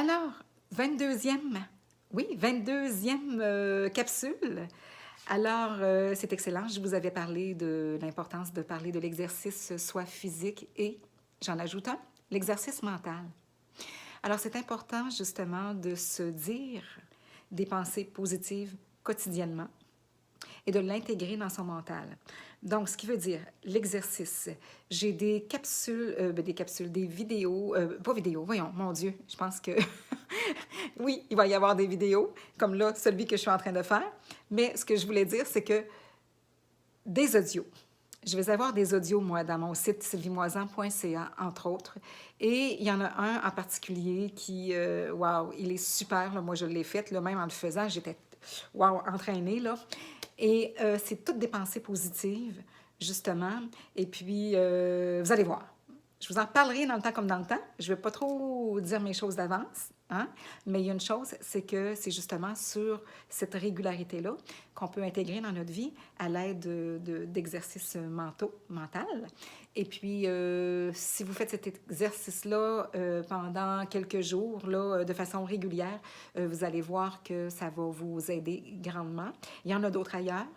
Alors, 22e, oui, 22e capsule. Alors, c'est excellent. Je vous avais parlé de l'importance de parler de l'exercice soit physique et, j'en ajoute un, l'exercice mental. Alors, c'est important justement de se dire des pensées positives quotidiennement et de l'intégrer dans son mental. Donc, ce qui veut dire l'exercice. J'ai des capsules, des vidéos, pas vidéos, voyons, mon Dieu, je pense que oui, il va y avoir des vidéos, comme là, celui que je suis en train de faire. Mais ce que je voulais dire, c'est que des audios. Je vais avoir des audios, moi, dans mon site sylviemoisan.ca, entre autres. Et il y en a un en particulier qui, wow, il est super. Là. Moi, je l'ai fait, là, même en le faisant, j'étais, wow, entraînée, là. Et c'est toutes des pensées positives, justement. Et puis, vous allez voir. Je vous en parlerai dans le temps comme dans le temps. Je ne vais pas trop dire mes choses d'avance, hein? Mais il y a une chose, c'est que c'est justement sur cette régularité-là qu'on peut intégrer dans notre vie à l'aide d'exercices mentaux, mental. Et puis, si vous faites cet exercice-là pendant quelques jours, là, de façon régulière, vous allez voir que ça va vous aider grandement. Il y en a d'autres ailleurs.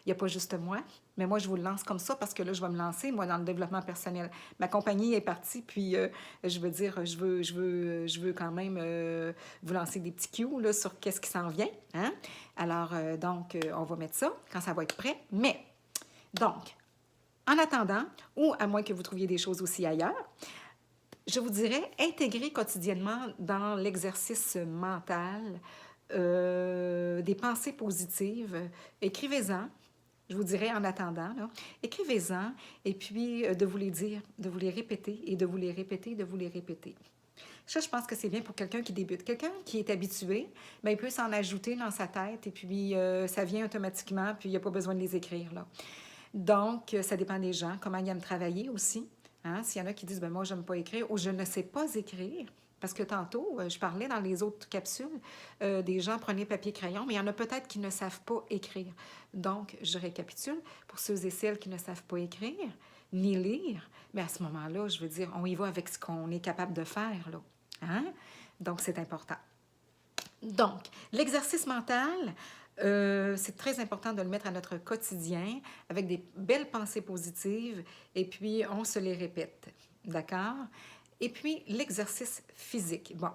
Il n'y a pas juste moi, mais moi, je vous le lance comme ça parce que là, je vais me lancer, moi, dans le développement personnel. Ma compagnie est partie, puis je veux dire, je veux quand même vous lancer des petits cues là, sur qu'est-ce qui s'en vient. Hein? Alors, donc, on va mettre ça quand ça va être prêt. Mais, donc, en attendant, ou à moins que vous trouviez des choses aussi ailleurs, je vous dirais intégrer quotidiennement dans l'exercice mental des pensées positives. Écrivez-en. Je vous dirais en attendant, là, écrivez-en et puis de vous les dire, de vous les répéter et de vous les répéter, de vous les répéter. Ça, je pense que c'est bien pour quelqu'un qui débute. Quelqu'un qui est habitué, bien, il peut s'en ajouter dans sa tête et puis ça vient automatiquement, puis il n'y a pas besoin de les écrire, là. Donc, ça dépend des gens, comment ils aiment travailler aussi. Hein? S'il y en a qui disent, ben moi, je n'aime pas écrire ou je ne sais pas écrire, parce que tantôt, je parlais dans les autres capsules, des gens prenaient papier-crayon, mais il y en a peut-être qui ne savent pas écrire. Donc, je récapitule, pour ceux et celles qui ne savent pas écrire, ni lire, mais à ce moment-là, je veux dire, on y va avec ce qu'on est capable de faire, là. Hein? Donc, c'est important. Donc, l'exercice mental, c'est très important de le mettre à notre quotidien avec des belles pensées positives et puis on se les répète. D'accord? Et puis, l'exercice physique. Bon,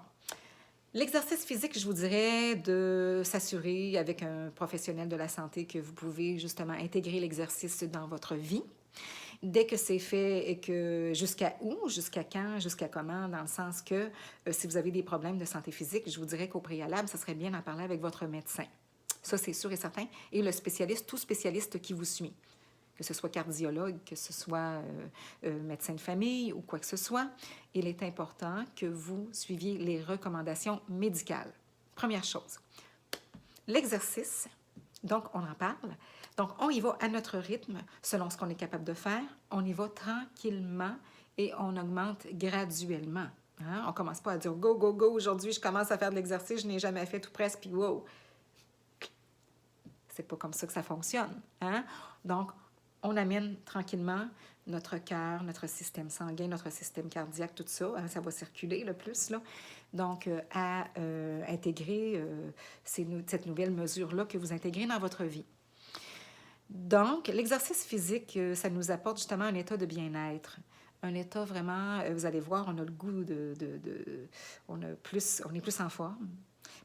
l'exercice physique, je vous dirais de s'assurer avec un professionnel de la santé que vous pouvez justement intégrer l'exercice dans votre vie. Dès que c'est fait et que jusqu'à où, jusqu'à quand, jusqu'à comment, dans le sens que si vous avez des problèmes de santé physique, je vous dirais qu'au préalable, ça serait bien d'en parler avec votre médecin. Ça, c'est sûr et certain. Et le spécialiste, tout spécialiste qui vous suit, que ce soit cardiologue, que ce soit médecin de famille ou quoi que ce soit, il est important que vous suiviez les recommandations médicales. Première chose. L'exercice, donc on en parle. Donc on y va à notre rythme, selon ce qu'on est capable de faire. On y va tranquillement et on augmente graduellement. Hein? On ne commence pas à dire go, go, go, aujourd'hui je commence à faire de l'exercice, je n'ai jamais fait tout presque, puis wow. C'est pas comme ça que ça fonctionne. Hein? Donc, on amène tranquillement notre cœur, notre système sanguin, notre système cardiaque, tout ça, hein, ça va circuler le plus, là. Donc, à intégrer cette nouvelle mesure-là que vous intégrez dans votre vie. Donc, l'exercice physique, ça nous apporte justement un état de bien-être. Un état vraiment, vous allez voir, on a le goût on est plus en forme.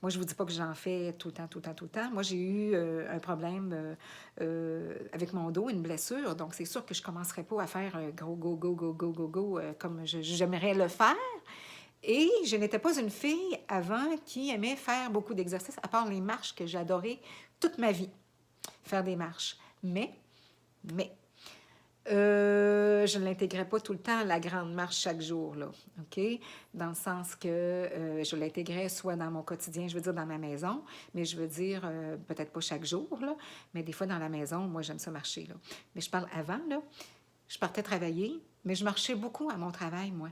Moi, je ne vous dis pas que j'en fais tout le temps, tout le temps, tout le temps. Moi, j'ai eu un problème avec mon dos, une blessure. Donc, c'est sûr que je ne commencerai pas à faire gros, go, go, go, go, go, go, comme j'aimerais le faire. Et je n'étais pas une fille avant qui aimait faire beaucoup d'exercices, à part les marches que j'adorais toute ma vie, faire des marches. Mais, je ne l'intégrais pas tout le temps, la grande marche chaque jour, là, OK? Dans le sens que je l'intégrais soit dans mon quotidien, je veux dire dans ma maison, mais je veux dire, peut-être pas chaque jour, là, mais des fois dans la maison, moi, j'aime ça marcher, là. Mais je parle avant, là, je partais travailler, mais je marchais beaucoup à mon travail, moi.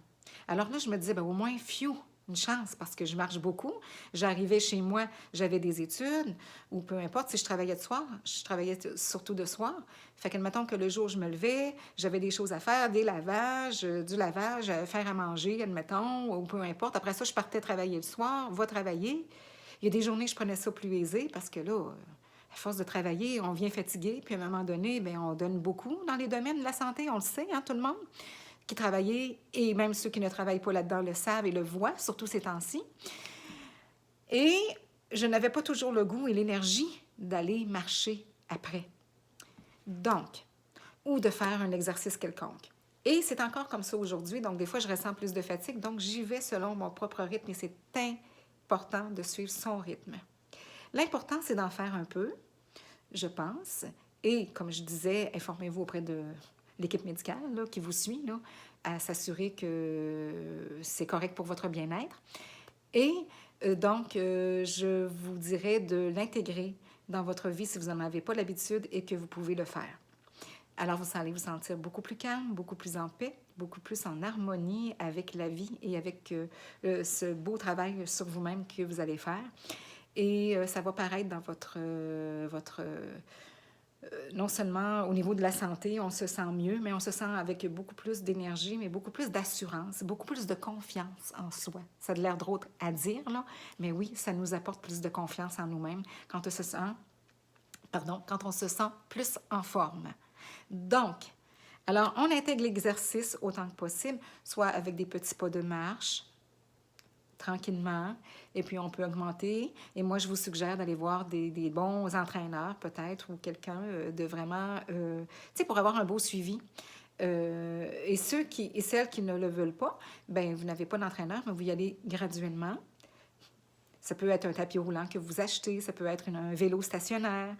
Alors là, je me disais, ben, au moins, phew, Une chance parce que je marche beaucoup. J'arrivais chez moi, j'avais des études ou peu importe si je travaillais de soir, je travaillais surtout de soir. Fait que, admettons que le jour où je me levais, j'avais des choses à faire, des lavages, du lavage, à faire à manger, admettons, ou peu importe. Après ça, je partais travailler le soir, va travailler. Il y a des journées, je prenais ça plus aisé parce que là, à force de travailler, on vient fatigué, puis à un moment donné, bien, on donne beaucoup dans les domaines de la santé, on le sait, hein, tout le monde qui travaillaient, et même ceux qui ne travaillent pas là-dedans le savent et le voient, surtout ces temps-ci. Et je n'avais pas toujours le goût et l'énergie d'aller marcher après. Donc, ou de faire un exercice quelconque. Et c'est encore comme ça aujourd'hui, donc des fois je ressens plus de fatigue, donc j'y vais selon mon propre rythme et c'est important de suivre son rythme. L'important, c'est d'en faire un peu, je pense, et comme je disais, informez-vous auprès de l'équipe médicale là, qui vous suit, là, à s'assurer que c'est correct pour votre bien-être. Et donc, je vous dirais de l'intégrer dans votre vie si vous n'en avez pas l'habitude et que vous pouvez le faire. Alors, vous allez vous sentir beaucoup plus calme, beaucoup plus en paix, beaucoup plus en harmonie avec la vie et avec ce beau travail sur vous-même que vous allez faire. Et ça va paraître dans votre non seulement au niveau de la santé, on se sent mieux, mais on se sent avec beaucoup plus d'énergie, mais beaucoup plus d'assurance, beaucoup plus de confiance en soi. Ça a l'air drôle à dire, là, mais oui, ça nous apporte plus de confiance en nous-mêmes quand on se sent plus en forme. Donc, alors, on intègre l'exercice autant que possible, soit avec des petits pas de marche, tranquillement, et puis on peut augmenter. Et moi, je vous suggère d'aller voir des bons entraîneurs, peut-être, ou quelqu'un de vraiment, tu sais, pour avoir un beau suivi. Et celles qui ne le veulent pas, ben vous n'avez pas d'entraîneur, mais vous y allez graduellement. Ça peut être un tapis roulant que vous achetez, ça peut être un vélo stationnaire,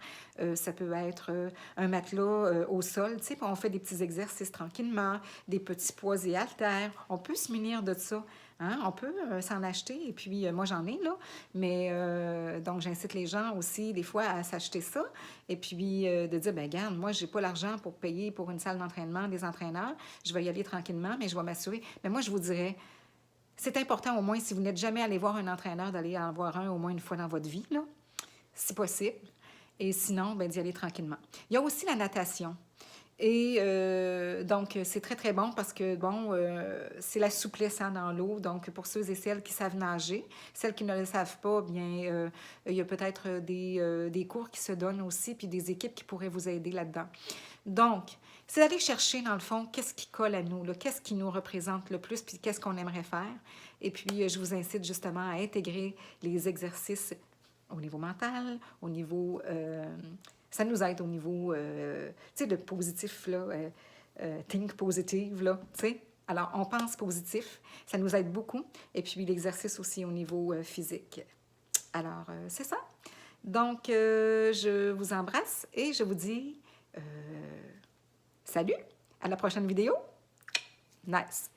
ça peut être un matelas au sol. Tu sais, on fait des petits exercices tranquillement, des petits poids et haltères. On peut se munir de ça. Hein? On peut s'en acheter. Et puis, moi, j'en ai, là. Mais donc, j'incite les gens aussi, des fois, à s'acheter ça. Et puis, de dire, ben regarde, moi, j'ai pas l'argent pour payer pour une salle d'entraînement des entraîneurs. Je vais y aller tranquillement, mais je vais m'assurer. Mais moi, je vous dirais, c'est important au moins, si vous n'êtes jamais allé voir un entraîneur, d'aller en voir un au moins une fois dans votre vie, là, si possible. Et sinon, ben, d'y aller tranquillement. Il y a aussi la natation. Et donc, c'est très, très bon parce que, bon, c'est la souplesse hein, dans l'eau. Donc, pour ceux et celles qui savent nager, celles qui ne le savent pas, bien, il y a peut-être des cours qui se donnent aussi, puis des équipes qui pourraient vous aider là-dedans. Donc, c'est d'aller chercher, dans le fond, qu'est-ce qui colle à nous, qu'est-ce qui nous représente le plus, puis qu'est-ce qu'on aimerait faire. Et puis, je vous incite justement à intégrer les exercices au niveau mental, au niveau... ça nous aide au niveau, tu sais, de positif, là, think positive, là, tu sais. Alors, on pense positif, ça nous aide beaucoup. Et puis, l'exercice aussi au niveau physique. Alors, c'est ça. Donc, je vous embrasse et je vous dis... salut, à la prochaine vidéo. Nice.